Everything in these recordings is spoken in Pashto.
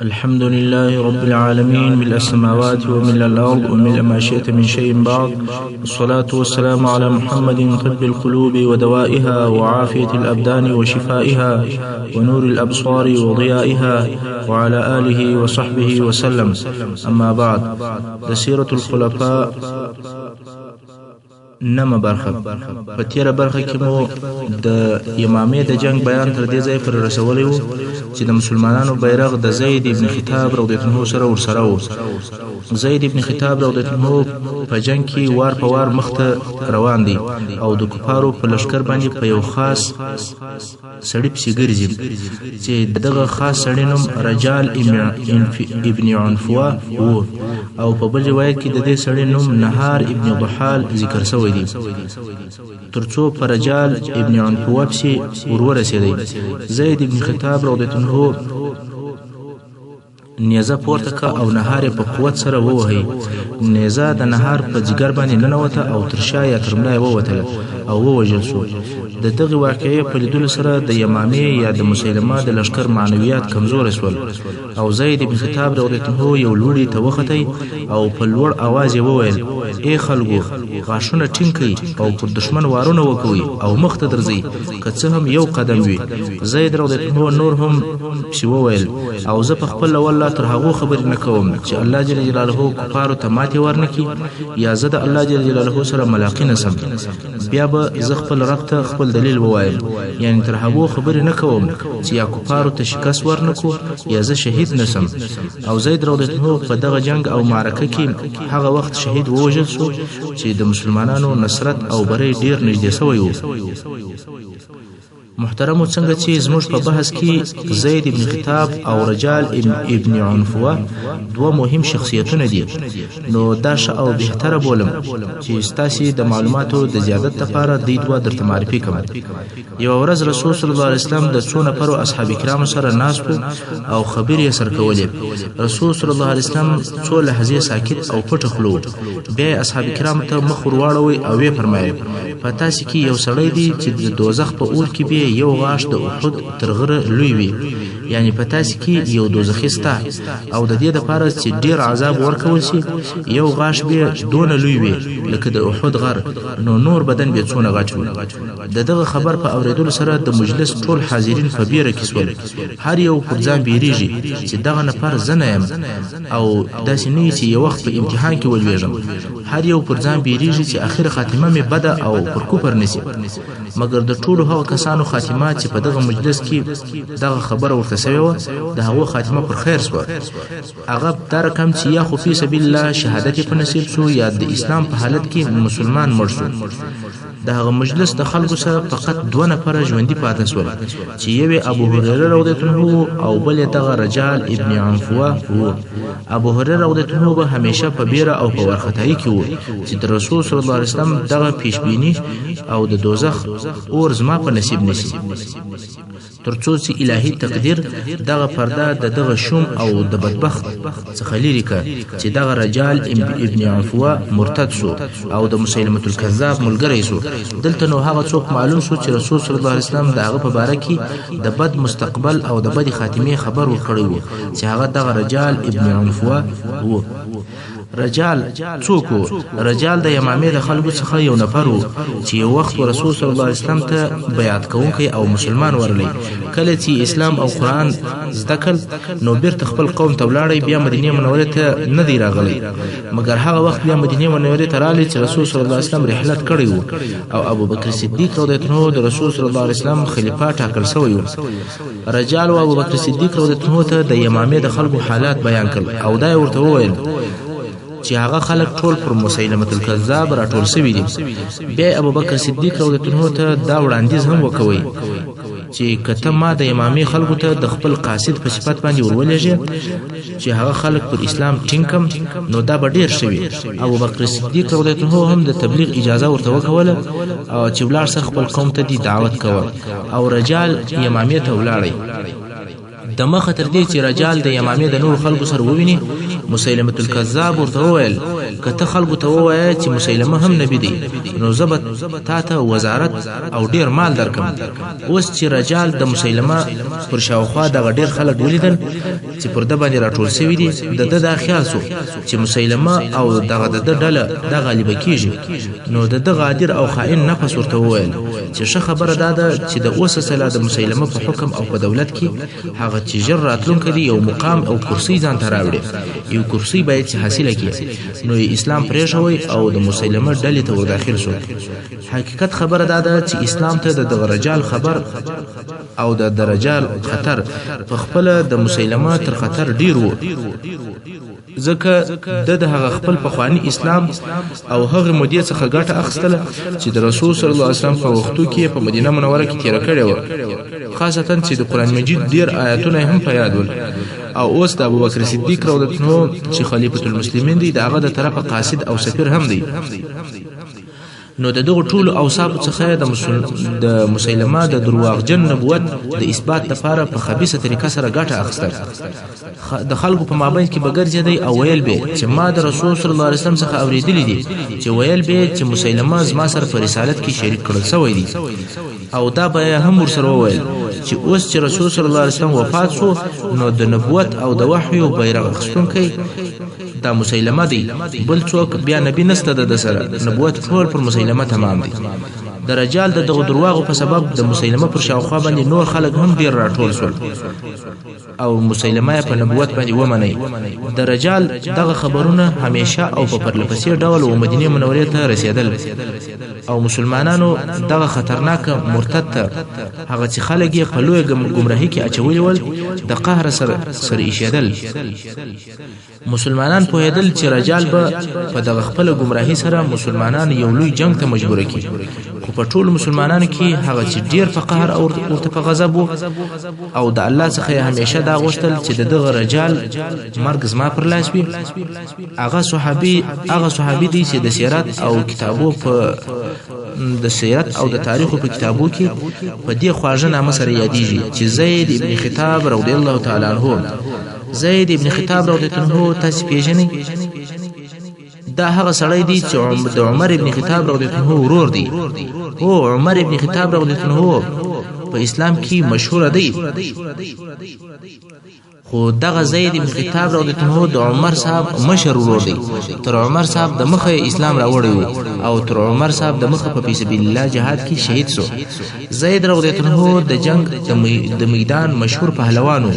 الحمد لله رب العالمين، ملء السماوات وملء الأرض وملء ما شئت من شيء بعد، والصلاة والسلام على محمد طب القلوب ودوائها وعافية الأبدان وشفائها ونور الأبصار وضيائها وعلى آله وصحبه وسلم. أما بعد، سيرة الخلفاء نمه برخه. په تیره برخه کې مو د یمامې د جنگ بیان تر دې ځای پر رسولی و چې د مسلمانانو بیرغ د زید ابن خطاب رضی الله عنه سره ورسره و. زید ابن خطاب رضی الله عنه په جنگ کې وار په وار مخته روان دی او د کفارو په لشکر باندې په یو خاص سړی پسې ګرځي چې دغه خاص سړی نوم رجال ابن عنفوه و او په بل روایت کې د دې سړی نوم نهار ابن ضحال ذکر شوی دی. ترڅو پر رجال ابن عنفوه پسې ورورسېدی، زید ابن خطاب رضی الله عنه نیزه پورته که او نهار په قوت سره ووهی. نیزه د نهار په جګر باندې ننوته او تر شا یا تر ملا ووتله او ووژل شو. د دغه واقعې په لیدلو سره د یمامې یا د مسیلمه د لشکر معنویات کمزور شول او زید بن خطاب رضی الله عنه یو لوړي ته وختي او په لوړ आवाज وویل: ای خلکو، غاښونه ټینګ کړئ او پر دشمن وارونه وکوئ او مخ ته درځئ، که څه هم یو قدم وي. زید رضی الله عنه نور هم پسې وویل: او زه په خپل والله تر هغو خبرې نه کوم چې الله جل جلاله کفارو ته ماتې ورنکړي یا زه د الله جل جلاله سره ملاقات نسم، بیا به زه خپل رب ته خپل دلیل ووایم. یعنی تر هغو خبرې نه کوم چې یا کفارو ته شکست ورنکو یا زه شهید نسم. او زید رضی الله عنه په دغه جنگ او معرکه کې هغه وخت شهید ووژل شو چې د مسلمانانو نصرت او بری ډیر نږدې شوی و. محترمو، څنګه چې زموږ په بحث کې زید ابن خطاب او رجال ابن عنفوه دوه مهم شخصیتونه دي، نو دا ښه او بهتره بولم چې ستاسې د معلوماتو د زیادت لپاره دوی دوه درته معرفي کوم. یوه ورځ رسول صلی الله علیه وسلم د څو نفرو اصحاب کرامو سره ناست او خبرې یې سره کولې. رسول صلی الله علیه وسلم څو لحظې ساکت او پټ خوله، بیا اصحاب کرامو ته مخ ور واړوي او ویې فرمایل: په تاسې کې یو سړی دی چې د دوزخ په اور کې به یو غاښ د احد تر غره لوی وي. یعنی په تاسې کې یو دوزخي سته او د دې دپاره چې ډیر عذاب ورکول شي یو غاښ به دونه لوی وي لکه د احد غر، نو نور بدن به څونه غټ وي. د دغه خبر په اوریدلو سره د مجلس ټول حاضرین په بیره کې سول. هر یو پر ځان بیریږي چې دغه نفر زه نه یم او داسې نه چې یو وخت په امتحان کې ولویږم. هر یو پر ځان بیریږي چې اخر خاتمه مې بده او پر کفر نسی. مګر د ټولو هغه کسانو خاتمه چې په دغه مجلس کې دغه خبره ورته شوې وه د هغو خاتمه پر خیر سوه. هغه دا رقم چې یا خو فی سبیل الله شهادت په نصیب شو یا د اسلام په حالت کې مسلمان مړ شو. د هغه مجلس د خلکو سره فقط دوه نفره ژوندي پاتې سول چې یو ابو هریره رضی الله عنه او بل دغه رجال ابن عنفوه و. ابو هریره رضی الله عنه به همیشه په بیره او په ورختای کې و چې د رسول صلی الله علیه وسلم دغه پیشبینی او د دوزخ اور زما په نصیب نشي، ترڅو چې الهي تقدیر دغه پرده د دغه شوم او د بدبخت څخه لري که چې دغه رجال ابن عنفوه مرتد شو او د مسیلمة الکذاب ملګری شو. دلته نو هغه څوک معلوم شو چې رسول صلی الله علیه وسلم د هغه په باره کې د بد مستقبل او د بد خاتمې خبر ورکړی و چې هغه دغه رجال ابن عنفوه و. رجال څوک و؟ رجال د یمامې د خلکو څخه یو نفر و چې یو وخت رسول صلی الله علیه وسلم ته بیعت کوونکی او مسلمان ورلی. کله چې اسلام او قرآن زده کړ نو بیرته خپل قوم ته ولاړی، بیا مدینې منورې ته نه دی راغلی. مګر هغه وخت بیا مدینې منورې ته رالی چې رسول صلی الله علیه وسلم رحلت کړی و او ابو بکر صدیق رضی الله عنه د رسول صلی الله علیه وسلم خلیفه ټاکل شوی و. رجال او ابو بکر صدیق رضی الله عنه ته د یمامې د خلکو حالات بیان کړل او دا ورته وویل چې هغه خلک ټول پر مسیلمة الکذاب راټول شوي دي. بیا ابو بکر صدیق رضی الله عنه ته دا وړاندیز هم وکوي چې کته ما د امامي خلکو ته د خپل قاصد په صفت باندې ورولېږي چې هغه خلک پر اسلام ټینګم نو دا به ډیر شوي. ابو بکر صدیق رضی الله عنه هم د تبلیغ اجازه ورته وکوله او چې ولاړ سره خپل قوم ته دی دعوت کوه او رجال امامي ته ولاړی. د مخه تر دې چې رجال د یمامې د نور خلکو سره وویني مسیلمه الکذاب ورته وویل کته خلکو ته ووایه چې مسیلمه هم نبی دی نو زه تا ته وزارت او ډیر مال درکم. اوس چې رجال د مسیلمه پر شاوخوا دغه ډیر خلک ولیدل چې پر ده باندې راټول شوي دي د ده دا خیال سو چې مسیلمه او دغه د ده ډله دا غالبه کیږي. نو د ده غادر او خائن نفس ورته وویل چې ښه خبره دا ده چې د اوسه سلا د مسیلمه په حکم او په دولت کې هغه چې ژر راتلونکی دی یو مقام او کرسي ځان ته راوړي، یو کرسي باید چې حاصله کړي. نو اسلام پرېښوی او د مسیلمه ډلې ته ور داخل شو. حقیقت خبره دا ده چې اسلام ته د دغه رجال خبر او د رجال خطر په خپله د مسیلمه تر خطر ډیر و، ځکه د هغه خپل پخوانی اسلام او هغه مودې څخه ګټه اخیستله چې د رسول صلی الله علیه وسلم په وختو کې په مدینه منوره کې تیره کړې وه، خاصتا چې د قرآن مجید ډیر آیاتونه هم په یاد ول. او اوس د ابوبکر صدیق رضی الله عنه چې خلیفۃ المسلمین دی د هغه د طرفه قاصد او سفیر هم دی. نو د دغه ټولو اوصافو څخه د مسیلمه د درواغجن نبوت د اثبات لپاره په خبیثه طریقه سره ګټه اخیستل. د خلکو په مابین کې به ګرځېدی او ویل به چې ما د رسول صلی الله علیه وسلم څخه اورېدلی دي چې ویل به چې مسیلمه زما سره په رسالت کې شریک کړل سوی دی، او دا به هم ورسره وویل چې اوس چې رسول صلی الله علیه وسلم وفات شو نو د نبوت او د وحی او بیرغ اخیستونکی دا مسیلمه دی، بل څوک بیا نبی نسته د سره. نبوت ټول پر مسیلمه تمام دی. د رجال د دغه درواغو په سبب د مسیلمه پر شاوخوا باندې نور خلک هم ډیر راټول شول او مسیلمه په نبوت باندې ومني. د رجال دغه خبرونه همیشه او په پرلپسې ډول و مدینه منورې ته رسیدل او مسلمانانو دغه خطرناک مرتد ته هغه چې خلک یې په لوی ګمراهۍ کې اچولي ول د قهر سره ایښېدل. مسلمانان پوهېدل چې رجال به په دغه خپله ګمراهۍ سره مسلمانان یو لوی جنگ ته مجبوره کړي، خو په ټولو مسلمانانو کې هغه چې ډیر په قهر او ورته په غضب و او د الله څخه یې همیشه دا غوښتل چې د دغه رجال مرګ زما پر لاس وي. هغه صحابي دی چې د سیرت او کتابو په د سیرت او د تاریخو په کتابو کې په دې خواږه نامه سره یادېږي چې زید ابن خطاب رضی الله تعالی عنه. زید ابن خطاب رضی الله عنه تاسو پیژنئ؟ دا هغه سړی دی چې د عمر ابن خطاب رضی الله عنه ورور دی. او عمر ابن خطاب رضی الله عنه په اسلام کې مشهور دی، خو دغه زید ابن خطاب رضی الله عنه د عمر صاحب مشر ورور دی. تر عمر صاحب د مخه اسلام راوړی او تر عمر صاحب د مخه په فی سبیل الله جهاد کې شهید شو. زید رضی الله عنه د جنگ د میدان مشهور پهلوانو،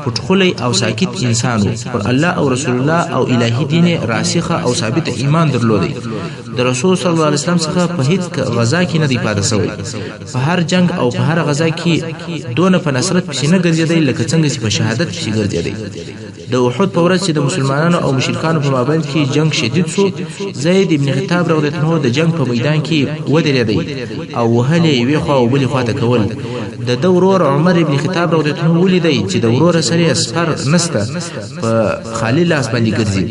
پټخلی او ساکت انسانو، پر الله او رسول الله او الهی دین راسخه او ثابت ایمان درلودي. د رسول صلی الله علیه وسلم څخه په هیڅ غزا کې نه دی پاتې شوی. په هر جنگ او په هر غزا کې دونه په نصرت پسې نه ګرځېدی لکه څنګه چې په شهادت پسې ګرځېدی. د احد په ورځ چې د مسلمانانو او مشرکانو په مابین کې جنگ شدید شو، زید ابن خطاب رضی الله عنه د جنگ په میدان کې ودرېدی او وهلې یوې خوا او بلې خوا ته کول. د ده ورور عمر ابن خطاب رضی الله عنه ولیدی چې د ورور سره سپر نسته، په خالی لاس باندې ګرځي،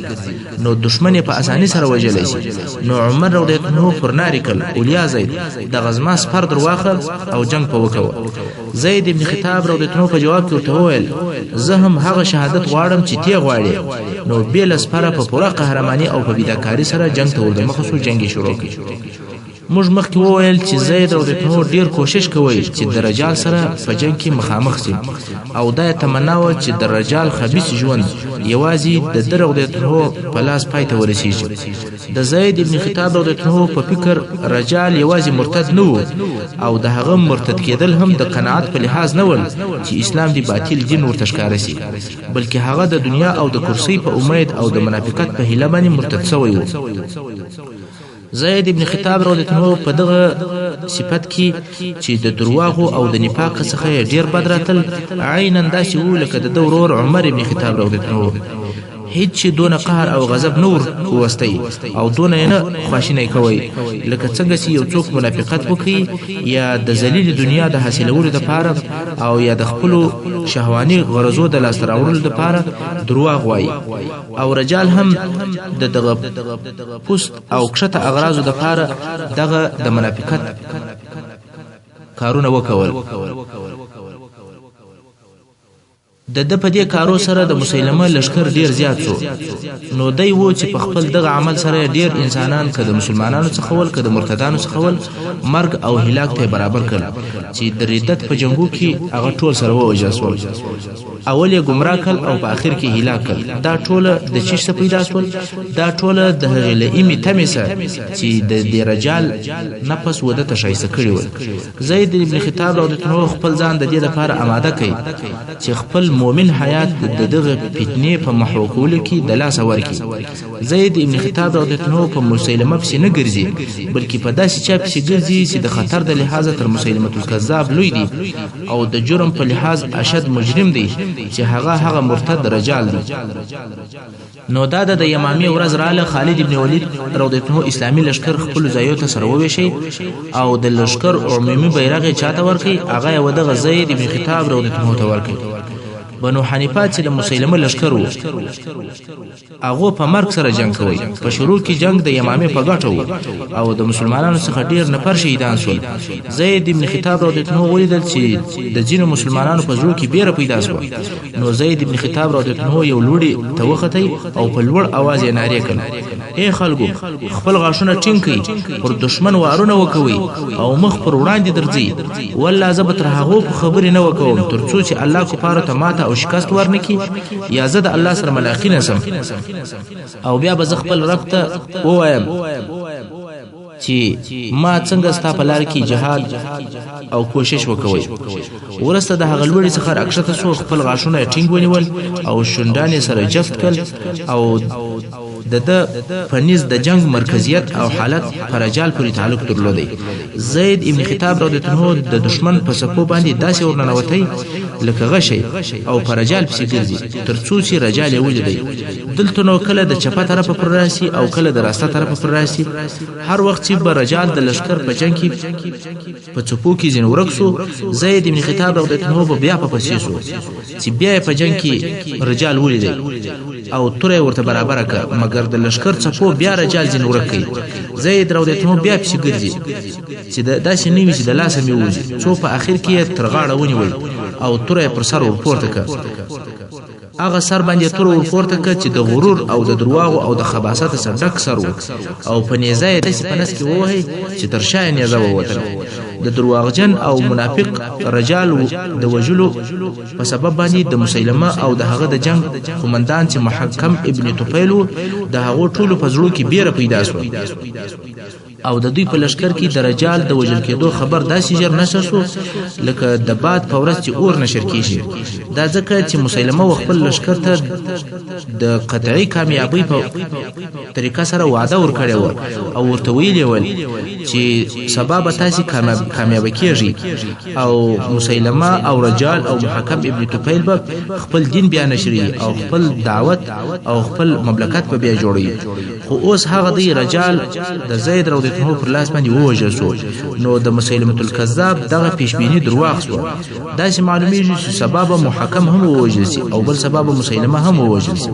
نو دشمن په اسانۍ سره وژلی شي. نو عمر رضی الله عنه فرناري کړ اولیا زید د غزما سپر درواخل او جنگ په وکوه. زید ابن خطاب رضی الله عنه په جواب کې ورته وویل زه هم هغه شهادت غواړم چې تی غواړي. نو بل سپر په پوره قهرمانی او په بیداکاری سره جنگ ته ورمخ شو، جنگ شروع کړ. موږ مخکې وویل چې زید رضی الله عنه ډیر کوشش کوي چې د رجال سره په جنگ کې مخامخ شي او دا تمنا و چې د رجال خبيث ژوند یوازې د رضی الله عنه په لاس پای ته ورسیږي. د زید ابن خطاب رضی الله عنه په فکر رجال یوازې مرتد نه وو او د هغه مرتد کېدل هم د قناعت په لحاظ نه ول چې اسلام دی باطل دین ورته ښکاره شي، بلکې هغه د دنیا او د کرسۍ په امید او د منافقت په هیله باندې مرتد شوی و. زید ابن خطاب رضی الله عنه په دغه صفت کې چې د درواغو او د نفاق څخه ډیر بد راتل عیناً داسې و لکه د ورور عمر ابن خطاب رضی الله عنه هیڅ دونه قهر او غضب نور وستی او دونه نه خواشینی کوي لکه څنګه چې یو څوک منافقت وکړي یا د ذلیل دنیا د حاصلولو لپاره او یا د خپل شهواني غرضو د لاسته راوړلو لپاره دروغ وایي. او رجال هم دغه پوست او کښته اغراضو لپاره دغه د منافقت کارونه وکول. د په دې کارو سره د مسیلمه لشکر ډیر زیات شو نو دی و چې په خپل دغه عمل سره ډیر انسانان که د مسلمانانو څخه ول که د مرتدانو څخه ول مرګ او هلاک ته برابر کړ چې د ردت په جنگو کې هغه ټول سره ووژل شول اول یې گمراه کړ او په اخر کې هلاک کړ دا ټول د چیش څخه پیدا شول دا ټول د هغې لئیمې تمې سره چې د دې رجال نفس وده ته ښایسته کړي ول زید ابن خطاب رضی الله عنه خپل ځان د دې لپاره آماده کړي چې خپل مؤمن حیات د دغه فتنې په محو کولو کې د لاسه ورکړي زید ابن خطاب رضی الله عنه په مسیلمه پسې نه ګرځي بلکې په داسې چا پسې ګرځي چې د خطر د لحاظه تر مسیلمة الکذاب لوی دی او د جرم په لحاظ اشد مجرم دی چې هغه مرتد رجال دی نو دا د یمامې ورځ رااله خالد ابن ولید رضی الله عنه اسلامي لشکر خپل ځایو ته سره وویشي او د لشکر عمومي بیرغ یې چاته ورکړي هغه یې ودغه زید ابن خطاب رضی الله عنه ته ورکړي بنو حنیفه چې د مسیلمه لشکر و هغه په مرګ سره جنگ کوي په شروع کې جنگ د یمامې په ګټه او د مسلمانانو څخه ډیر نفر شهیدان شول زید ابن خطاب رضی الله عنه ولیدل چې د ځینو مسلمانانو په زړه کې بیره پیدا شوه نو زید ابن خطاب رضی الله عنه یو لوړی توختی او په لوړ आवाज یې نارې کړ اے خلکو خپل غاښونه ټینګ کړئ پر دشمن وارونه وکوي او مخ پر وړاندې درځي والله زه به تر هغو خبرې نه وکوم تر څو چې الله کفارو ته ماته او شکست ورنکي یا زه د الله سره ملاقات نسم او بیا به زه خپل رب ته ووایم چې ما څنګه ستا په لار کې جهاد او کوشش وکوي ورسته د هغه لوړي څخه راکښته شو خپل غاښونه ټینګ ونیول او شونډانې سره جفت کړل او د فنیز د جنگ مرکزیت او حالت پر رجال پورې تعلق درلودي زید ابن خطاب رضی الله عنه د دشمن په صفو باندې داسې ورننوتی لکه غشي او پر رجال پسې ګرځي تر څو چې رجال یې ولیدي دلته نو کله د چپه طرفه پر راسي او کله د راسته طرفه پر راسي هر وخت چې به رجال د لشکر په جنگ کې په چپو کې ځین ورک شو زید ابن خطاب رضی الله عنه بیا په پسې شو چې بیا په جنگ کې رجال ولیدي او توره ورته برابر کړ مګر د لشکر څخه بیا رجال ځین ورک کړي زید رضی الله عنه بیا پسې ګرځي چې داسې نیوي چې د لاسه مې وځي څو په اخر کې تر غاړه ونیول او توره پر سر ورپورته کړ هغه سر باندې تور ورپورته کړ چې د غرور او د درواغ او د خباثت سره ډک سر او په نیزه یې داسې په نس کې ووهي چې تر شا یې نیزه ووتله د درواغجن او منافق رجال د وجلو په سبب باندې د مسیلمه او د هغه د جنگ قومندان چې محکم ابن طفیل د هغه ټولو په زړه کې بیره پیدا شو او د دوی په لشکر کې د رجال د وجل کېدو خبر داسې ژر نشر شو لکه د باد په ورځ چې اور نشر کیږي دا ځکه چې مسیلمه خپل لشکر ته د قطعي کامیابی په طریقه سره وعده ورکړی و او ورته ویلي ول چې سبب تاسو کامیاب کیږي او مسیلمه او رجال او محکم ابن طفیل به خپل دین بیان نشري او خپل دعوت او خپل مملکت په بیا جوړي خو اوس هغه دی رجال د زید رضی الله عنه پر لاس باندې ووژل شو نو د مسیلمة الکذاب دغه پیشبینی درواغ شو داسې معلومیږي چې سبب محکم هم ووژل شي او بل سبب مسیلمه هم ووژل شي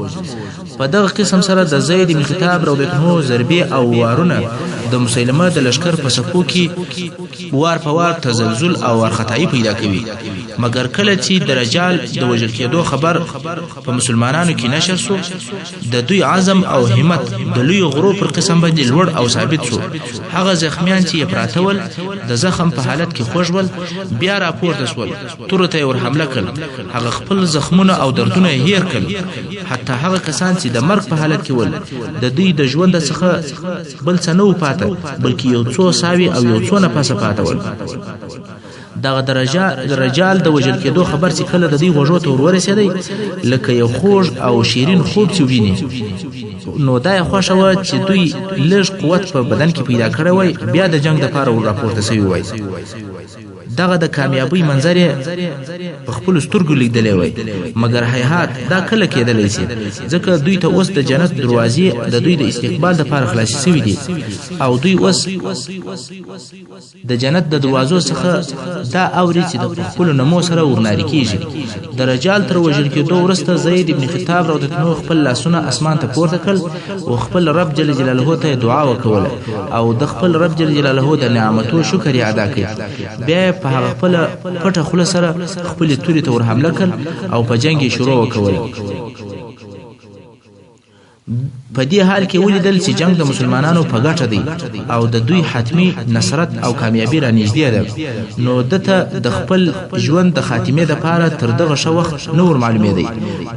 په دغه قسم سره د زید بن خطاب رضی الله عنه ضربې او وارونه د مسیلمه د لشکر په صفو کې وار په وار تزلزل او ورختای پیدا کوي مګر کله چې د رجال د وژل کېدو خبر په مسلمانانو کې نشر شو د دوی عزم او همت د لوی غرو پر قسم باندې لوړ او ثابت شو هغه زخمیان چې پراتول د زخم په حالت کې خوشول بیا راپورته شول تورته ور حمله کړ هغه خپل زخمونه او دردونه هیر کړ حتی هغه کسان چې د مرګ په حالت کې ول د دوی د ژوند څخه بل څه نه پاتې بلکې یو څو ساوي او یو څو نه پاسه پاتول دغه د رجال د وجل کېدو خبر چې کله د دې غوږو ته ورسېدی لکه یو خوږ او شیرین خوب چې ویني نو دا یې خوښه وه چې دوی لږ قوت په بدن کې پیدا کړی وای بیا د جنگ دپاره ورراپورته سوي وای دغه د کامیابی منظر په خپل سترګو لیدلی وای مګر هیهات دا کله کېدلی شي ځکه دوی ته اوس د جنت دروازې د دوی د استقبال دپاره خلاصې سوي دي او دوی اوس د جنت د دروازو څخه دا اوري چې د خپلو نمو سره ورناري کېږي د رجال تر وژل کېدو وروسته زید ابن خطاب رضی الله عنه خپل لاسونه اسمان ته پورته کړل او خپل رب جل جلاله ته دعا وکوله او د خپل رب جل جلاله د نعمتو شکر ادا کړ بیا په هغه خپل پټه خوله سره خپل توري ته ور حمله کړ او په جنگ شروع وکول. په دې حال کې ولیدل چې جنگ د مسلمانانو په ګټه دی او د دوی حتمی نصرت او کامیابی را نږدې ده. نو دته د خپل ژوند د خاتمه د پاره تر دغه شو وخت نور معلومه دی.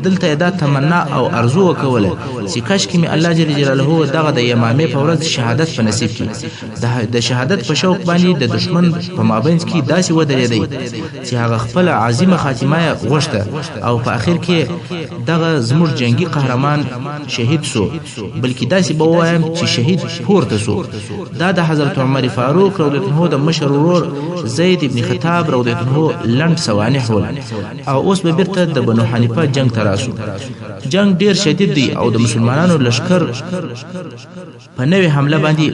دلته دا تمنا او ارزو وکوله چې کاش کې می الله جل جلاله دغه د یمامه په ورځ شهادت په نصیب کړي. د شهادت په شوق باندې د دشمن په مابین کې داسې ودرېدی چې هغه خپل عظیمه خاتمه غوښته او په اخر کې دغه زموږ جنگي قهرمان شهید سو، بلکې داسې به وایم چې شهید پورته سو. دا د حضرت عمر فاروق رضی الله عنه د مشر ورور زید ابن خطاب رضی الله عنه لند سوانح ول او اوس به بیرته د بنو حنیفه جنگ تراسو. جنگ ډیر شدید دی او د مسلمانانو لشکر په نوې حمله باندې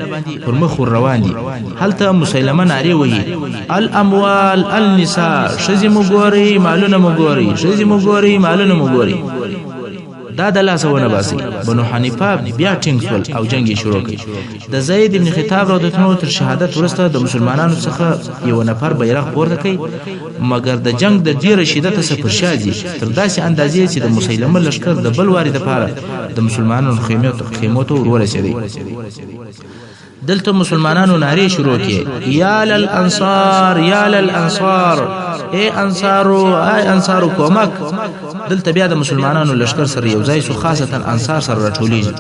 پر مخ روان دي. هلته مسلمه ناری وهي الاموال النساء، شزي مګوري مالونه مګوري، شزي مګوري مالونه مګوري. دا د لاسه ونه باسي. بنو حنیفه بیا ټینګ شول او جنگ شروع کړ. د زید ابن خطاب رضی الله عنه تر شهادت وروسته د مسلمانانو څخه یو نفر بیرغ پورته کړ، مګر د جنگ د ډیره شدت څخه پر شاجي تر داسې اندازې چې د مسلمه لشکر د بل وارد لپاره د مسلمانانو خیمو ته ورسېدی. دلته مسلمانانو ناری شروع کړي یا للانصار یا للانصار، اے انصارو اے انصارو کومک. دلته بیا د مسلمانانو لشکر سره یو ځای سو، خاصتا انصار سره راټولېږي.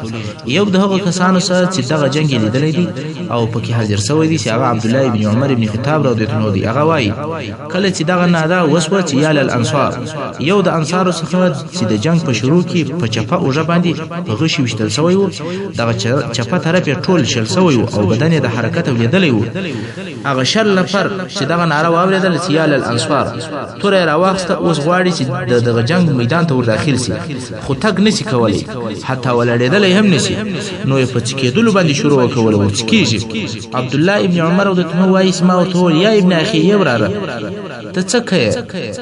یو د هغو کسانو سره چې دغه جنگ لیدلی دی او پکې حاضر شوی دی چې هغه عبدالله ابن عمر ابن خطاب رضی الله عنه دی. هغه وایي کله چې دغه نادا وسوه چې یا للانصار، یو د انصارو څخه چې د جنگ په شروع کې په چپه اوږه باندې په غشي وشتل شوی و، دغه چپه طرف یې ټول شل شوی و او بدن یې د حرکت ولیدلی و. هغه شل نفر چې دغه ناره واورېدل چې یا للانصار، توره یې راواخیسته. اوس غواړي چې دغه جنگ میدان ته ور داخل سي، خو تګ نشي کولی، حتی ولاړېدلی هم نشي. نو یې په څکېدلو باندې شروع وکوله او څکېږي. عبدالله ابن عمر رضی الله عنه وایي ما ورته وویل یا ابن اخي یې وراره ته څه کوې،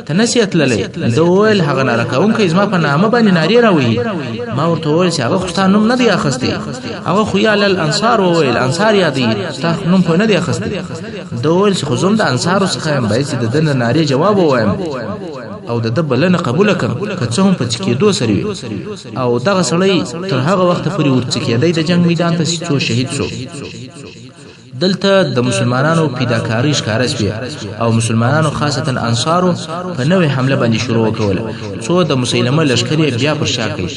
ته نسې تللی؟ ده وویل هغه ناره کوونکی زما په نامه باندې نارې راوهي. ما ورته وویل چې هغه خو ستا نوم نه دی اخیستی، هغه خو یا للانصار وویل، انصار یادوي، ستا نوم خو نه دی اخیستی. ده وویل چې خو زه هم د انصارو څخه یم، باید چې د ده نه نارې جواب ووایم او د ده بلنه قبوله کړم که څه هم په څکېدو سره وي. او دغه سړی تر هغه وخته پورې ورڅکېدی د جنګ میدان ته چې څو شهید شو. دلته د مسلمانانو پیداکاری ښکاره شوه او مسلمانانو خاصتا انصارو په نوې حمله باندې شروع وکوله. څو د مسلمه لشکر بیا پر شا کړ.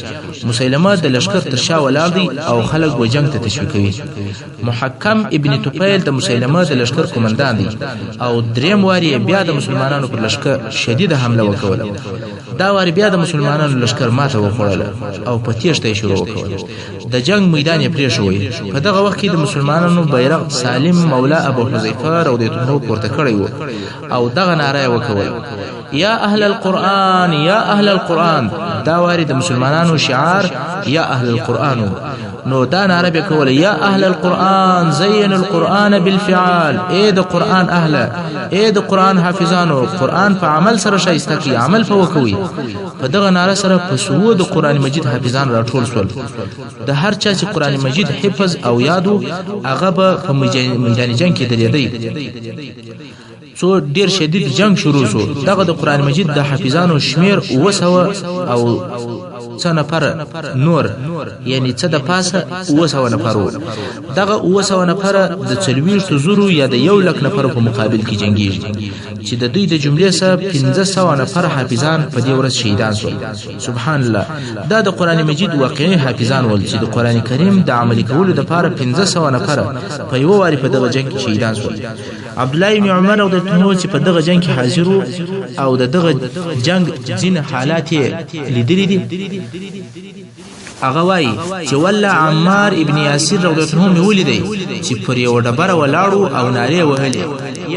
مسلمه د لشکر تر شا ولاړ دی او خلک و جنگ ته تشویقوي. محکم ابن طفیل د مسلمه د لشکر قومندان دی او دریم واری بیا د مسلمانانو پر لشکر شدید حمله وکوله. دا واری بیا د مسلمانانو لشکر ماته وخوړله او په تیښته شروع وکوله. د جنگ میدان یې پرېښوی. په دغه وخت کې د مسلمانانو بیرغ سالم مولا ابو حذیفه رضی الله عنه پورته کړی و او دغه ناره وکول یا اهل القرآن یا اهل القرآن. دا واری د مسلمانانو شعار یا اهل القرآن. نو دا ناره به کول یا اهل القرآن زین القرآن بالفعال، اے د قرآن اهله، اے د قرآن حافظانو، قرآن په عمل سره ښایسته کی، عمل په وکوي. په دغه ناره سره په سوو د قرآن مجید حافظان راټول شول. د هر چا چې قرآن مجید حفظ او یادو هغه به په میدان جنگ کې درېدی. څو ډیر شدید جنگ شروع شو. دغه د قرآن مجید د حافظانو شمیر 200 او څه نفر نور، یعنی څه د پاسه 200 نفر وو. دغه 200 نفر د 40 زرو یا د 1 لک نفر په مقابل کې جنگیږي چې د دوی د جملې سره 1500 نفر حافظان په دې ورځ شهیدان شول. سبحان الله. دا د قرآن مجید واقعي حافظان ول چې د قرآن کریم د عملي کولو لپاره 1500 نفر په یو واری په دغه جنگ کې شهیدان شول. عبدالله ابن عمر رضی الله عنه چې په دغه جنگ کې حاضر وو او دغه جنگ ځین حالات لیدلي دي. هغه وایي چې والله عمار ابن یاسر رضی الله عنه ولیدي چې پر یو ډبره ولاړو او نارې وهلې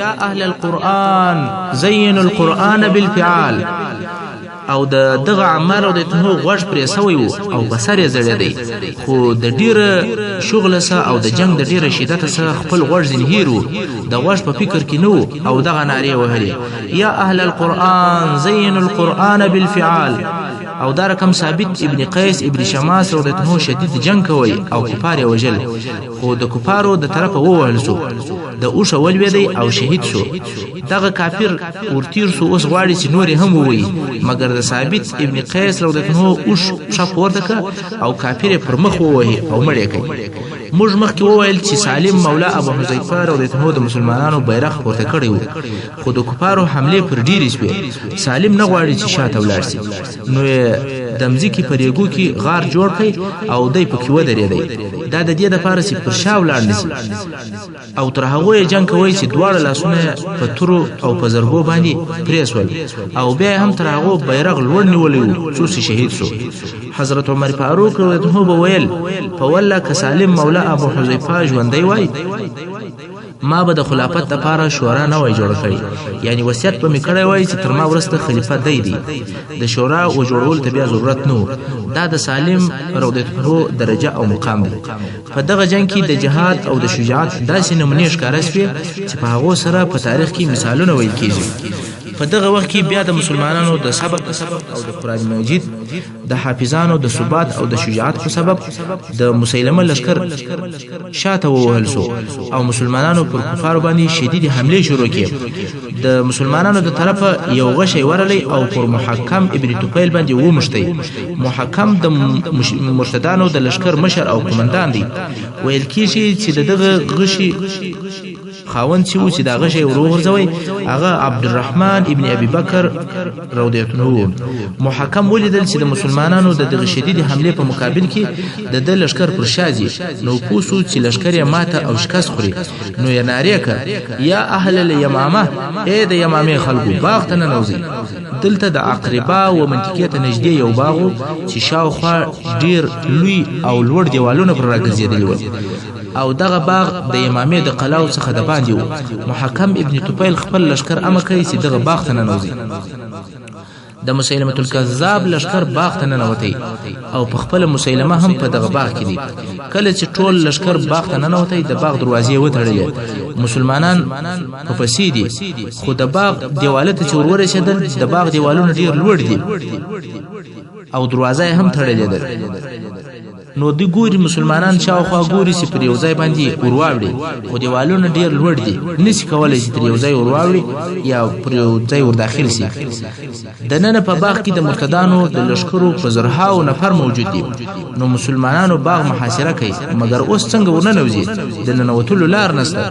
یا اهل القرآن زینوا القرآن بالفعال. او دغه عمار رضی الله عنه غوږ پرې سوی وو او بسر یې زړېدی، خو د ډیره شغله سره او د جنگ د ډیره شدت سره خپل غوږ زنهیر وو، د غوږ په فکر کې نه وو او دغه نارې وهلې یا اهل القرآن زینوا القرآن بالفعال. او دا رقم ثابت ابن قیس ابن شماس رضی الله عنه شدید جنگ کوي او کفار وجل خو د کفارو د طرفه ووهل سو د اوښ ولویدی او شهید شو دغه کافر ورتیر سو اوس غواړي چې نور هم ووي مګر د ثابت ابن قیس رضی الله عنه اوښ شپ ورته او کافر پر مخ ووهي او مړی کوي موږ مخکې وویل چې سالم مولا ابو حذیفه رضی الله عنه د مسلمانانو بیرغ پورته کړی و خو د کفارو حمله پر ډیرې شوې سالم نه غواړي چې شاته ولاړ شي نو د مځکې پر یګو کې غار جوړ کړي او دی پکې ودرېدی دا د دې دپاره چې پر شا ولاړ نه شي او تر هغو یې جنګ کوی چې دواړه لاسونه په تورو او په زرګو باندې پرې سول او بیا هم تر هغو بیرغ لوړ نیولی و څو چې شهید شو حضرت عمر فاروق رضی الله عنه به ویل په والله که سالم مولا ابو حذیفه ژوندی وای ما به د خلافت لپاره شورا نه وای جوړ کړی یعنی وصیت به مې کړی وای چې تر ما وروسته خلیفه دی د شورا و جوړول ته بیا ضرورت نه دا د سالم رضی الله عنه درجه او مقام دی په دغه جنگ کې د جهاد او د شجاعت داسې نمونې ښکاره شوې چې په هغو سره په تاریخ کې مثالونه ویل کېږي په دغه وخت کې بیا د مسلمانانو د صبر او د قرآن مجید د حافظانو د ثبات او د شجاعت په سبب د مسیلمه لشکر شاته ووهل سو او مسلمانانو پر کفارو باندې شدید حمله شروع کړې د مسلمانانو د طرفه یو غشی ورلی او پر محکم ابن طفیل باندې ومشتي محکم د مرتدانو د لشکر مشر او قومندان دی ویل کېږي چې دغه غشي خاوند چې و چې دا غشی وروغورځوي هغه عبدالرحمن ابن ابي بکر رضی الله عنه محکم ولیدل چې د مسلمانانو د دغه شدید حمله په مقابل کې د لشکر پر شاځي نو پوسو چې لشکر یې ماته او شکست خوري نو یې نارې کړ یا اهل الیمامه اے د یمامه خلکو باغ ته ننوځي دلته د اقربا و منطقې ته نږدې یو باغ چې شاوخوا ډیر لوی او لوړ دیوالونه پر راګرځېدلي ول او دغه باغ د امامې د قلاو څخه د باندې و محکم ابن طفیل خپل لشکر امر کوي چې دغه باغ ته ننوځي د مسیلمه الکذاب لشکر باغ ته ننوتی او په خپل مسیلمه هم په دغه باغ کې دي کله چې ټول لشکر باغ ته ننوتی د باغ دروازې وتړلې مسلمانان په پسې دي خو د باغ دیواله ته چې ورورسېدل د باغ دیوالونه ډېر لوړ دي او دروازه هم تړلې ده نو دی ګوري مسلمانان شاوخوا ګوري چې پر یو ځای باندې ورواوړي خو دیوالونه ډیر لوړ دي نشي کولای چې پر یو ځای ورواوړي یا پر یو ځای ورداخل شي د نن په باغ کې د مرتدانو د لشکرو په زرهاو نفر موجود دي نو مسلمانانو باغ محاصره کوي مګر اوس څنګه ورننوځي د ننوتلو لار نشته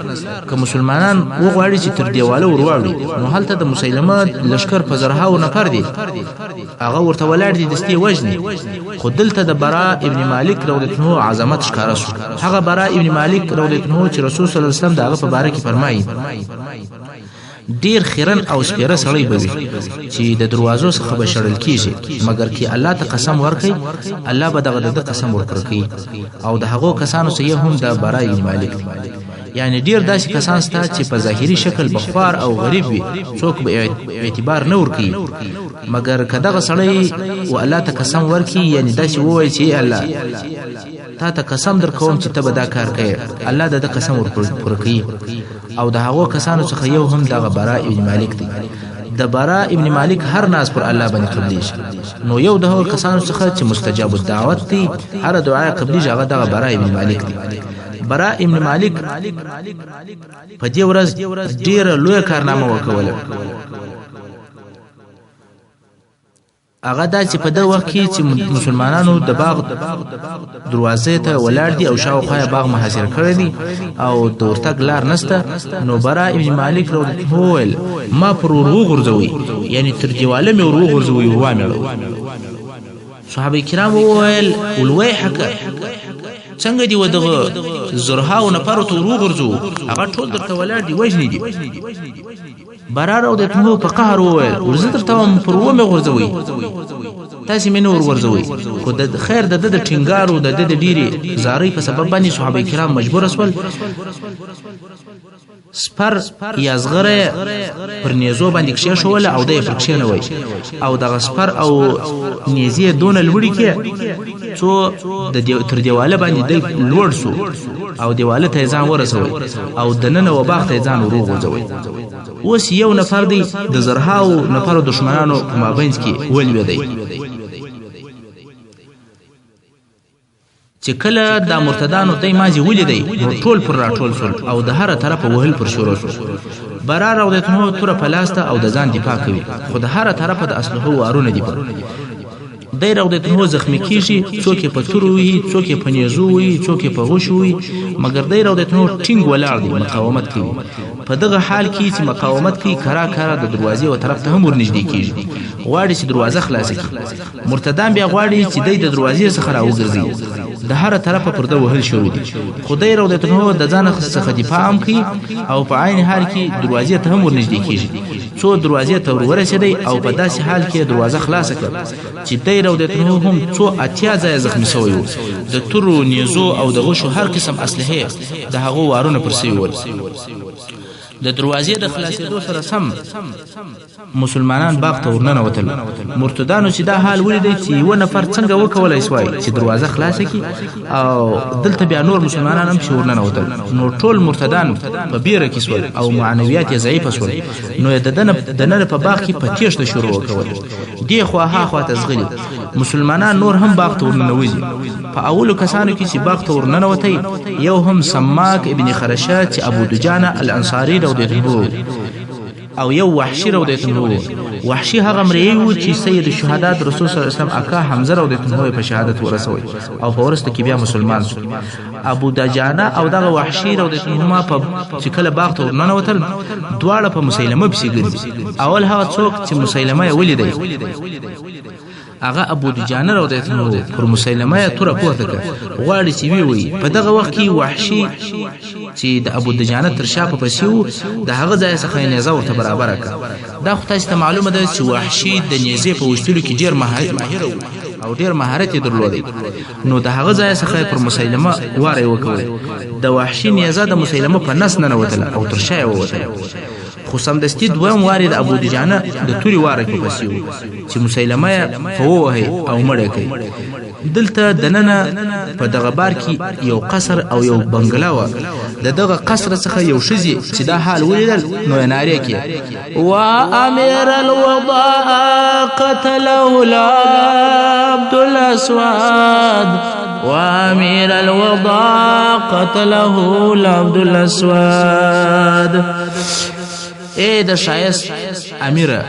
که مسلمانان وغواړي چې تر دیواله ورواوړي نو هلته د مسیلمه لشکر په زرهاو نفر دي هغه ورته ولاړ دي دستي وجني خو دلته د برا ابن مالک رضی الله عنه عظمت ښکارا شو هغه برا ابن مالک رضی الله عنه چې رسول صلی الله علیه وسلم دغه په باره کې فرمایي ډیر خیرن او سپیره سړی به وي چې د دروازو څخه به شړل کیږي مګر کې الله ته قسم ورکړي الله به دغه د قسم ورکړي او د هغو کسانو څخه هم د برا ابن مالک یعنی ډیر داسې کسان ستا چې په ظاهري شکل بخوار او غریب وي څوک به اعتبار نه ورکوي مګر که دغه سړی و الله ته قسم ورکړي یعنی داسې ووایي چې الله تا ته قسم در کوم چې ته به دا کار کوې الله د قسم ورپوره کوي او د هغو کسانو څخه یو هم دغه برا ابن مالک دی د برا ابن مالک هر ناز پر الله باندې قبلېږي نو یو د هغو کسانو څخه چې مستجاب الدعوت دی هر دعا قبلېږي هغه دغه برا ابن مالک دی برا ابن مالک په دې ورځ ډیره لویه کارنامه وکوله هغه دا چې په دغه وخت کې چې مسلمانانو د باغ دروازې ته ولاړ دي او شاوخوا باغ محاصره کړی دي او د ورتګ لار نشته نو برا ابن مالک وویل ما پر وغورځوي یعنی تر دیواله مې وروغورځوي وامړو صحابه کرام وویل ولویحک څنګه دی ودغه زرهاو نفر ته وروغورځو هغه ټول درته ولاړ دي وژني دي برار او د ته په قهر وویل ورزه درته پر و مې غورځوي تاسو مې نور ورځوي خو د خیر د ټینګارو د ډيري زاري په سبب باندې صحابه کرام مجبور اسول سپر یا زغره پر نیزو باندې کښې شول او د پر کښې نه وای او د سپر او نیزه دون لوړی کې څو د تر دیواله باندې د لوړ سو او دیواله ته ځان ورسوي او د نن و باغ ته ځان وروغځوي اوس یو نفر دی د زرهاو نفر دشمنانو په مابین کې ولوي دی چې کله د مرتدانو دای مازی ولیدي نو ټول پر راټول شول او د هر طرفه وهل پر شروع شو. برار او د تنو تور په لاسته او د ځان دفاع کوي خو د هر طرفه د اسلحه وارونه دي. دای راودتنو زخمی کیږي، څوک په تور وي، څوک په نیزو وي، څوک په غوښ وي، مګر دای راودتنو ټینګ ولاړ دي، مقاومت کوي. په دغه حال کې چې مقاومت کوي کرا کرا د دروازې او طرف ته هم ورنږدې کیږي، غواړي چې دروازه خلاصه کړي. مرتدان بیا غواړي چې دای د دروازې څخه راوګرځي. د هر طرفه پر ده وهل شروع دي. خدای راودتنو د ځان څخه دفاع هم کوي او په عین حال کې دروازې ته هم ورنږدې کیږي. څو دروازې ته ورسېدی او په داسې حال کې دروازه خلاصه کړه چې دای راودتنو هم څو اتیا ځای زخمی شوی و. د تورو، نیزو او د غوښو هر قسم اسلحه د هغو وارونه پر سوي ول. د دروازې د خلاصېدو سره سم مسلمانان باغ ته ورننوتل. مرتدانو چې دا حال ولیدی چې یو نفر څنګه وکولای سوای چې دروازه خلاصه کړي او دلته بیا نور مسلمانان هم چې ورننوتل، نو ټول مرتدان په بیره کې سول او معنویات یې ضعیفه سول. نو د دننه په باغ کې په تیښته شروع وکول، دې خوا ها خوا ته ځغلي. مسلمانان نور هم باغ ته ورننوځي. په اولو کسانو کې چې باغ ته ورننوتی یو هم سماک ابن خرشه چې ابو دجانه الانصاري راودتنو او یو وحشي راودتنو. وحشي هغه مریی و چې سید الشهدا د رسول صلی الله علیه وسلم اکا حمزه راودتنو په شهادت ورسوي او په ورسته کې بیا مسلمان شو. ابو دجانه او دغه وحشي راودتنو ما په چې کله باغ ته ورننوتل دواړه په مسیلمه پسې ګرځي. اول هغه څوک چې مسیلمه یې ولیدی هغه ابو دجانه راودتنو پر مسیلمه یې توره پورته کړه، غواړي چې وی په دغه وخت کې وحشي چې د ابو دجانه تر شا په پسې و د هغه ځای څخه یې نیزه ورته برابره کړه. دا خو تاسو ته معلومه ده چې وحشي د نیزې په وشتلو کې ډېر ماهر او ډېر مهارت یې درلودی. نو د هغه ځای څخه پر مسیلمه واره یې وکړه. د وحشي نیزه د مسیلمه په نس ننوتله او تر شا یې ووتله. خو سمدستي دویم وارې د ابو دجانه د تورې واره کې پسې و چې مسیلمه یې په ووهی او مړی کړي. دلته دننه په دغه بار کې یو قصر او یو بنګله وه. د دغه قصر څخه یو ښځې چې دا حال ولیدل نو یې نارې کړې: وامیر الوضاء قتله العبد الاسود، وامیر الوضاء قتله العبد الاسود. اے د شایست امیره،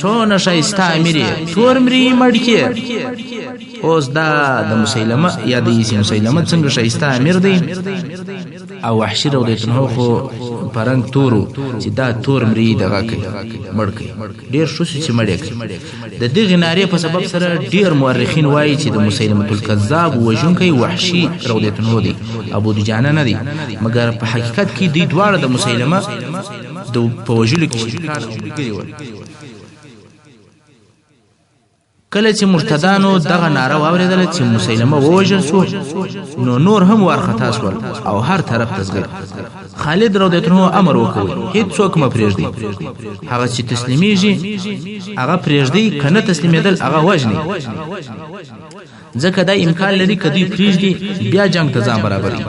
چون شایسته امیره، تور مری مړکې. اوس دا د مسیلمه یا د عیسی مسیلمه څنګه شایسته امیر دی او وحشي راودتنو خو پرنګ تورو چې دا تور مری دغه کوي مړ کوي. ډېر شو چې مړ کوي. د دغې نارې په سبب سره ډېر مورخین وایي چې د مسیلمه الکذاب وژونکی وحشي راودتنو دی، ابو دجانه نه دی. مګر په حقیقت کې دوی دواړه د مسیلمه د په وژلو کې شریکان او ملګري ول. کله چې مرتدانو دغه ناره واورېدله چې مسیلمه ووژل شو نو نور هم وارخطا شول او هر طرف ته ځغلي. خالد راودتنو امر وکړ هیڅوک مه پرېږدئ، هغه چې تسلیمیږي هغه پرېږدئ، که نه تسلیمېدل هغه وژنئ، ځکه دا امکان لري که دوی پرېږدي بیا جنګ ته ځان برابروي.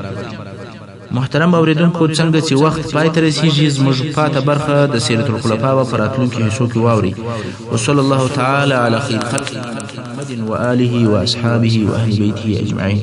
محترم اوریدونکو، څنګه چې وخت پای ته رسیږي زموږ پاته برخه د سیرت الخلفاء به په راتلونکي حصو کې واورئ. وصلی الله تعالی علی خیر خلقه محمد و آله و اصحابه و اهل بیته اجمعین.